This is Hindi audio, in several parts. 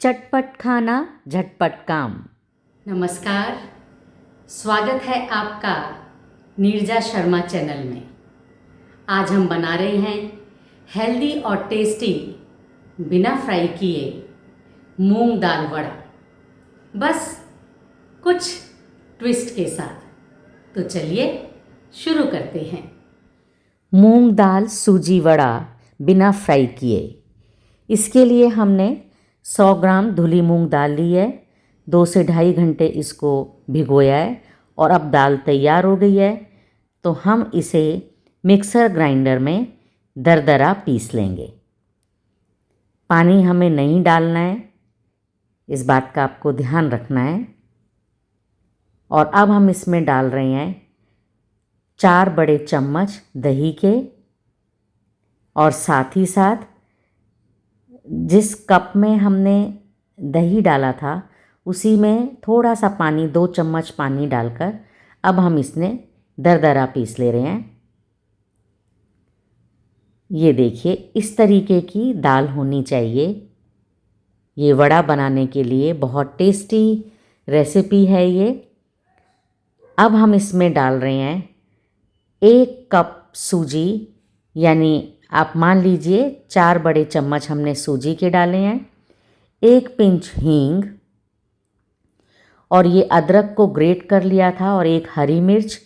चटपट खाना झटपट काम। नमस्कार, स्वागत है आपका नीरजा शर्मा चैनल में। आज हम बना रहे हैं हेल्दी और टेस्टी बिना फ्राई किए मूंग दाल वड़ा, बस कुछ ट्विस्ट के साथ। तो चलिए शुरू करते हैं। मूंग दाल सूजी वड़ा बिना फ्राई किए। इसके लिए हमने 100 ग्राम धुली मूंग दाल ली है। 2 से ढाई घंटे इसको भिगोया है और अब दाल तैयार हो गई है। तो हम इसे मिक्सर ग्राइंडर में दरदरा पीस लेंगे। पानी हमें नहीं डालना है, इस बात का आपको ध्यान रखना है। और अब हम इसमें डाल रहे हैं 4 बड़े चम्मच दही के, और साथ ही साथ जिस कप में हमने दही डाला था उसी में थोड़ा सा पानी, 2 चम्मच पानी डालकर अब हम इसने दरदरा पीस ले रहे हैं। ये देखिए, इस तरीके की दाल होनी चाहिए। ये वड़ा बनाने के लिए बहुत टेस्टी रेसिपी है ये। अब हम इसमें डाल रहे हैं 1 कप सूजी, यानी आप मान लीजिए 4 बड़े चम्मच हमने सूजी के डाले हैं। 1 पिंच हींग, और ये अदरक को ग्रेट कर लिया था, और 1 हरी मिर्च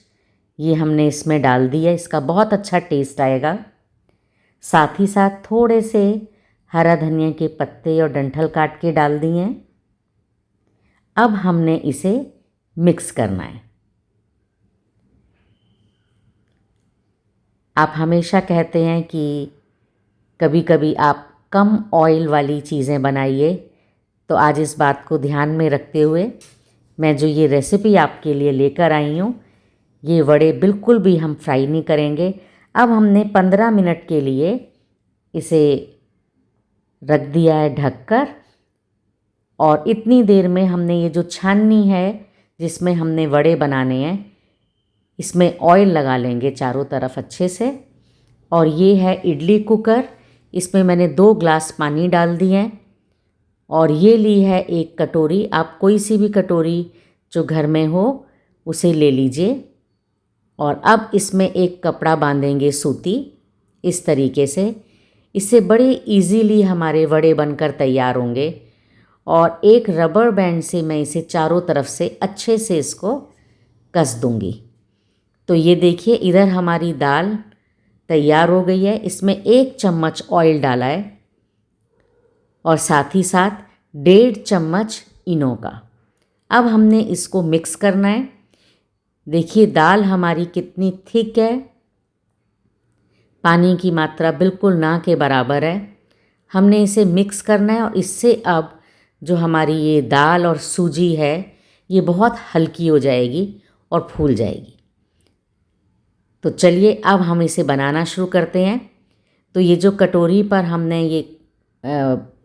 ये हमने इसमें डाल दी है। इसका बहुत अच्छा टेस्ट आएगा। साथ ही साथ थोड़े से हरा धनिया के पत्ते और डंठल काट के डाल दिए हैं। अब हमने इसे मिक्स करना है। आप हमेशा कहते हैं कि कभी कभी आप कम ऑयल वाली चीज़ें बनाइए, तो आज इस बात को ध्यान में रखते हुए मैं जो ये रेसिपी आपके लिए लेकर आई हूँ, ये वड़े बिल्कुल भी हम फ्राई नहीं करेंगे। अब हमने 15 मिनट के लिए इसे रख दिया है ढककर, और इतनी देर में हमने ये जो छाननी है जिसमें हमने वड़े बनाने हैं, इसमें ऑयल लगा लेंगे चारों तरफ अच्छे से। और ये है इडली कुकर, इसमें मैंने 2 ग्लास पानी डाल दिए हैं, और ये ली है 1 कटोरी। आप कोई सी भी कटोरी जो घर में हो उसे ले लीजिए। और अब इसमें एक कपड़ा बांधेंगे सूती, इस तरीके से। इससे बड़े इजीली हमारे वड़े बनकर तैयार होंगे। और एक रबर बैंड से मैं इसे चारों तरफ से अच्छे से इसको कस दूंगी। तो ये देखिए, इधर हमारी दाल तैयार हो गई है। इसमें 1 चम्मच ऑयल डाला है, और साथ ही साथ 1.5 चम्मच इनो का। अब हमने इसको मिक्स करना है। देखिए दाल हमारी कितनी थिक है, पानी की मात्रा बिल्कुल ना के बराबर है। हमने इसे मिक्स करना है, और इससे अब जो हमारी ये दाल और सूजी है ये बहुत हल्की हो जाएगी और फूल जाएगी। तो चलिए अब हम इसे बनाना शुरू करते हैं। तो ये जो कटोरी पर हमने ये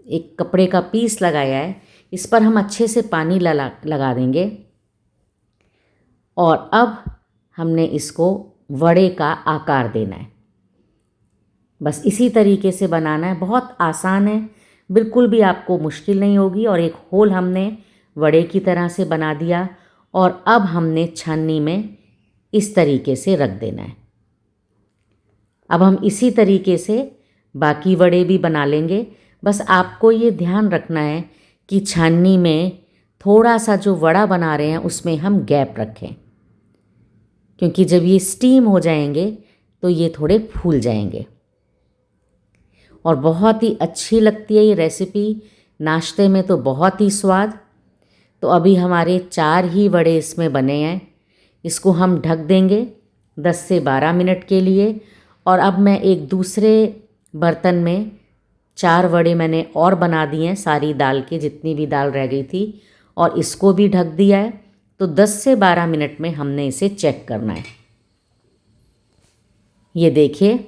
एक कपड़े का पीस लगाया है, इस पर हम अच्छे से पानी लगा देंगे। और अब हमने इसको वड़े का आकार देना है। बस इसी तरीके से बनाना है, बहुत आसान है, बिल्कुल भी आपको मुश्किल नहीं होगी। और एक होल हमने वड़े की तरह से बना दिया, और अब हमने छन्नी में इस तरीके से रख देना है। अब हम इसी तरीके से बाकी वड़े भी बना लेंगे। बस आपको ये ध्यान रखना है कि छाननी में थोड़ा सा जो वड़ा बना रहे हैं उसमें हम गैप रखें, क्योंकि जब ये स्टीम हो जाएंगे तो ये थोड़े फूल जाएंगे। और बहुत ही अच्छी लगती है ये रेसिपी, नाश्ते में तो बहुत ही स्वाद। तो अभी हमारे 4 ही वड़े इसमें बने हैं। इसको हम ढक देंगे 10 से 12 मिनट के लिए। और अब मैं एक दूसरे बर्तन में 4 वड़े मैंने और बना दिए हैं, सारी दाल के जितनी भी दाल रह गई थी, और इसको भी ढक दिया है। तो 10 से 12 मिनट में हमने इसे चेक करना है। ये देखिए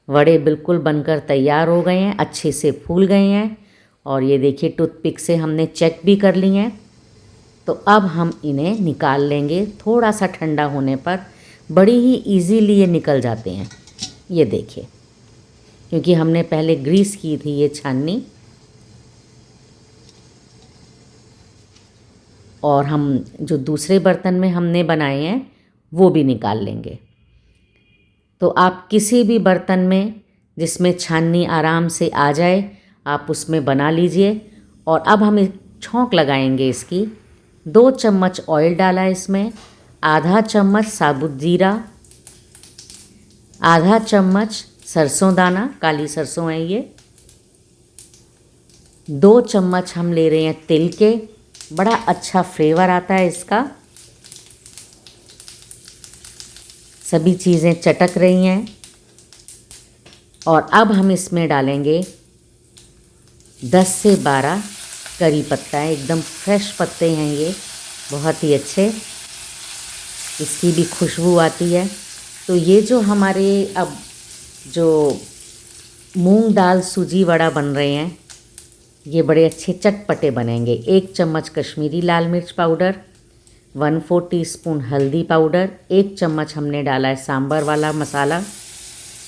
वड़े बिल्कुल बनकर तैयार हो गए हैं, अच्छे से फूल गए हैं। और ये देखिए टूथपिक से हमने चेक भी कर लिए हैं। तो अब हम इन्हें निकाल लेंगे। थोड़ा सा ठंडा होने पर बड़ी ही इजीली ये निकल जाते हैं। ये देखिए, क्योंकि हमने पहले ग्रीस की थी ये छाननी। और हम जो दूसरे बर्तन में हमने बनाए हैं वो भी निकाल लेंगे। तो आप किसी भी बर्तन में जिसमें छाननी आराम से आ जाए आप उसमें बना लीजिए। और अब हम छौंक लगाएंगे इसकी। 2 चम्मच ऑयल डाला इसमें, आधा चम्मच साबुत जीरा, आधा चम्मच सरसों दाना, काली सरसों है ये, 2 चम्मच हम ले रहे हैं तिल के, बड़ा अच्छा फ्लेवर आता है इसका। सभी चीज़ें चटक रही हैं और अब हम इसमें डालेंगे 10 से 12 करी पत्ता है, एकदम फ्रेश पत्ते हैं ये, बहुत ही अच्छे, इसकी भी खुशबू आती है। तो ये जो हमारे अब जो मूंग दाल सूजी वड़ा बन रहे हैं ये बड़े अच्छे चटपटे बनेंगे। 1 चम्मच कश्मीरी लाल मिर्च पाउडर, 1/4 टीस्पून हल्दी पाउडर, 1 चम्मच हमने डाला है सांभर वाला मसाला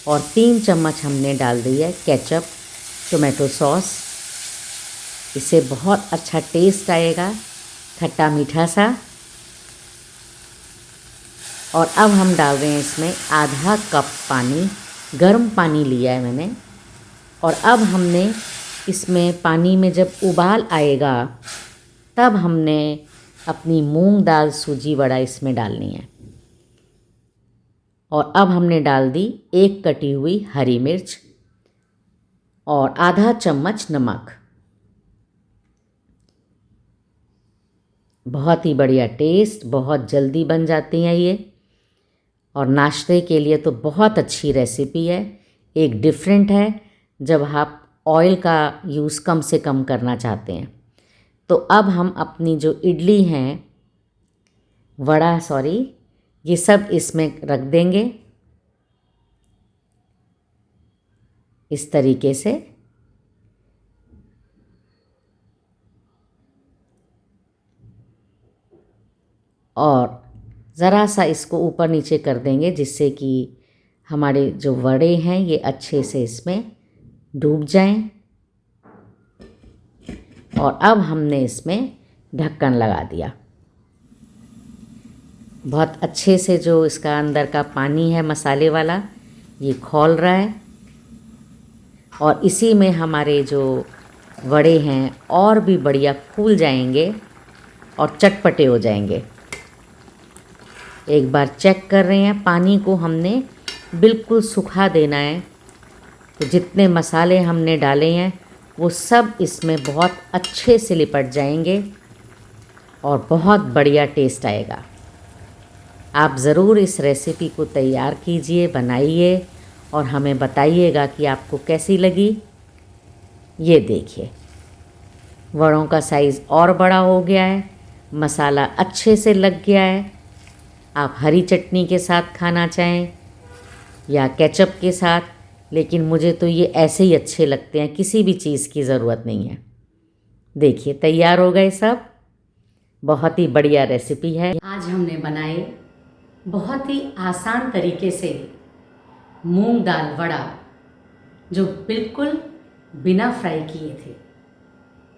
और 3 चम्मच हमने डाल दी है केचप टोमेटो सॉस। इससे बहुत अच्छा टेस्ट आएगा, खट्टा मीठा सा। और अब हम डाल रहे हैं इसमें आधा कप पानी, गर्म पानी लिया है मैंने। और अब हमने इसमें पानी में जब उबाल आएगा तब हमने अपनी मूंग दाल सूजी वड़ा इसमें डालनी है। और अब हमने डाल दी 1 कटी हुई हरी मिर्च और आधा चम्मच नमक। बहुत ही बढ़िया टेस्ट, बहुत जल्दी बन जाती हैं ये और नाश्ते के लिए तो बहुत अच्छी रेसिपी है। एक डिफरेंट है जब आप ऑयल का यूज़ कम से कम करना चाहते हैं। तो अब हम अपनी जो इडली हैं ये सब इसमें रख देंगे इस तरीके से। और ज़रा सा इसको ऊपर नीचे कर देंगे जिससे कि हमारे जो वड़े हैं ये अच्छे से इसमें डूब जाएं। और अब हमने इसमें ढक्कन लगा दिया। बहुत अच्छे से जो इसका अंदर का पानी है मसाले वाला ये खौल रहा है और इसी में हमारे जो वड़े हैं और भी बढ़िया फूल जाएंगे और चटपटे हो जाएंगे। एक बार चेक कर रहे हैं, पानी को हमने बिल्कुल सुखा देना है। तो जितने मसाले हमने डाले हैं वो सब इसमें बहुत अच्छे से लिपट जाएंगे और बहुत बढ़िया टेस्ट आएगा। आप ज़रूर इस रेसिपी को तैयार कीजिए, बनाइए और हमें बताइएगा कि आपको कैसी लगी। ये देखिए वड़ों का साइज़ और बड़ा हो गया है, मसाला अच्छे से लग गया है। आप हरी चटनी के साथ खाना चाहें या केचप के साथ, लेकिन मुझे तो ये ऐसे ही अच्छे लगते हैं, किसी भी चीज़ की ज़रूरत नहीं है। देखिए तैयार हो गए सब, बहुत ही बढ़िया रेसिपी है। आज हमने बनाए बहुत ही आसान तरीके से मूंग दाल वड़ा जो बिल्कुल बिना फ्राई किए थे।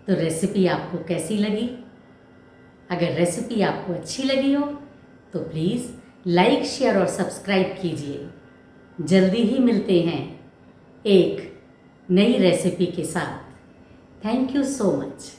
तो रेसिपी आपको कैसी लगी? अगर रेसिपी आपको अच्छी लगी हो तो प्लीज़ लाइक, शेयर और सब्सक्राइब कीजिए। जल्दी ही मिलते हैं एक नई रेसिपी के साथ। Thank you so much.